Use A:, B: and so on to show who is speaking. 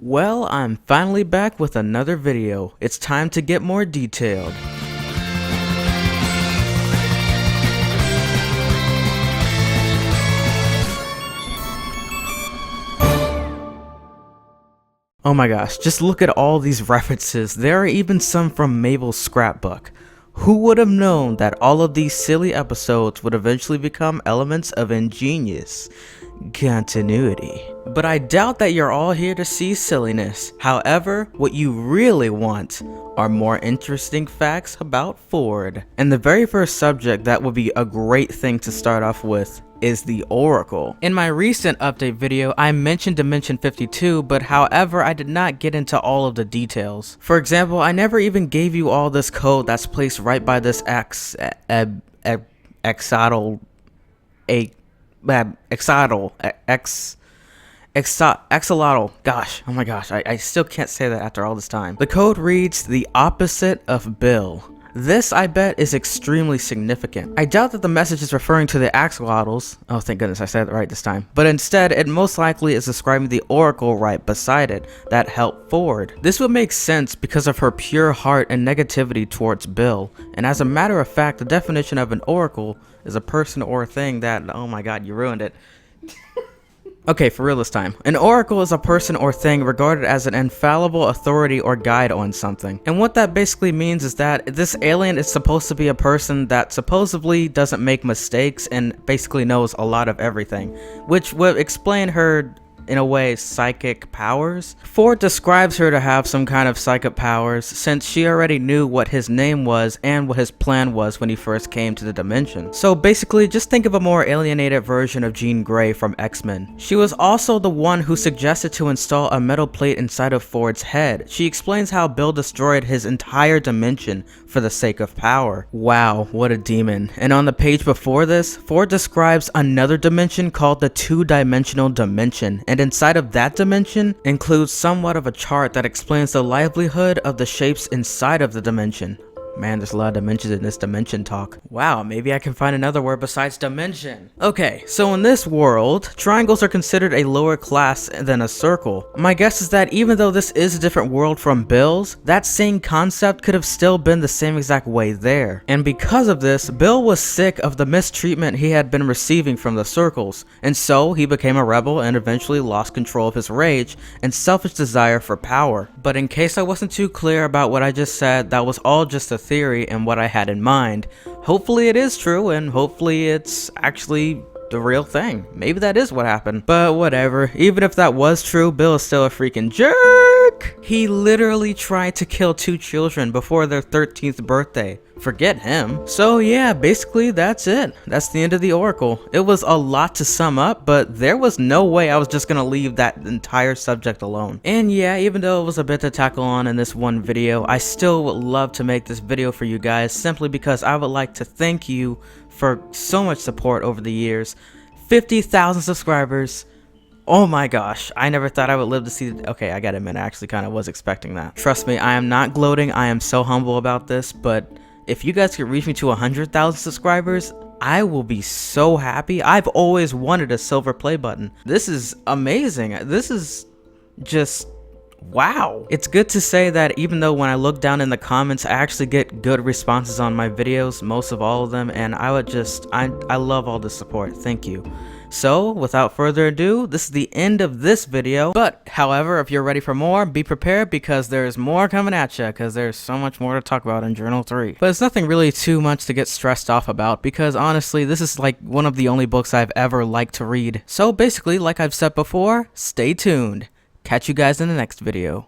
A: Well, I'm finally back with another video. It's time to get more detailed. Oh my gosh, just look at all these references. There are even some from Mabel's scrapbook. Who would have known that all of these silly episodes would eventually become elements of ingenious continuity? But I doubt that you're all here to see silliness. However, what you really want are more interesting facts about Ford. And the very first subject that would be a great thing to start off with is the Oracle. In my recent update video, I mentioned Dimension 52, but however, I did not get into all of the details. For example, I never even gave you all this code that's placed right by this axolotl, gosh, oh my gosh, I still can't say that after all this time. The code reads the opposite of Bill. This, I bet, is extremely significant. I doubt that the message is referring to the axolotls. Oh, thank goodness I said it right this time. But instead, it most likely is describing the Oracle right beside it that helped Ford. This would make sense because of her pure heart and negativity towards Bill. And as a matter of fact, the definition of an Oracle is a person or a thing that, oh my god, you ruined it. Okay, for real this time. An oracle is a person or thing regarded as an infallible authority or guide on something. And what that basically means is that this alien is supposed to be a person that supposedly doesn't make mistakes and basically knows a lot of everything, which would explain her, in a way, psychic powers. Ford describes her to have some kind of psychic powers since she already knew what his name was and what his plan was when he first came to the dimension. So basically, just think of a more alienated version of Jean Grey from X-Men. She was also the one who suggested to install a metal plate inside of Ford's head. She explains how Bill destroyed his entire dimension for the sake of power. Wow, what a demon. And on the page before this, Ford describes another dimension called the two-dimensional dimension, and inside of that dimension includes somewhat of a chart that explains the livelihood of the shapes inside of the dimension. Man, there's a lot of dimensions in this dimension talk. Wow, maybe I can find another word besides dimension. Okay, so in this world, triangles are considered a lower class than a circle. My guess is that even though this is a different world from Bill's, that same concept could have still been the same exact way there. And because of this, Bill was sick of the mistreatment he had been receiving from the circles, and so he became a rebel and eventually lost control of his rage and selfish desire for power. But in case I wasn't too clear about what I just said, that was all just a theory and what I had in mind. Hopefully it is true, and hopefully it's actually the real thing. Maybe that is what happened. But whatever. Even if that was true, Bill is still a freaking jerk. He literally tried to kill 2 children before their 13th birthday. Forget him. So yeah, basically that's it. That's the end of the Oracle. It was a lot to sum up, but there was no way I was just gonna leave that entire subject alone. And yeah, even though it was a bit to tackle on in this one video, I still would love to make this video for you guys simply because I would like to thank you for so much support over the years. 50,000 subscribers. Oh my gosh, I never thought I would live to see okay, I gotta admit, I actually kind of was expecting that. Trust me, I am not gloating. I am so humble about this, but if you guys could reach me to 100,000 subscribers, I will be so happy. I've always wanted a silver play button. This is amazing. This is just wow. It's good to say that even though when I look down in the comments, I actually get good responses on my videos, most of all of them, and I love all the support. Thank you. So, without further ado, this is the end of this video. But, however, if you're ready for more, be prepared because there's more coming at you, because there's so much more to talk about in Journal 3. But it's nothing really too much to get stressed off about, because honestly, this is like one of the only books I've ever liked to read. So basically, like I've said before, stay tuned. Catch you guys in the next video.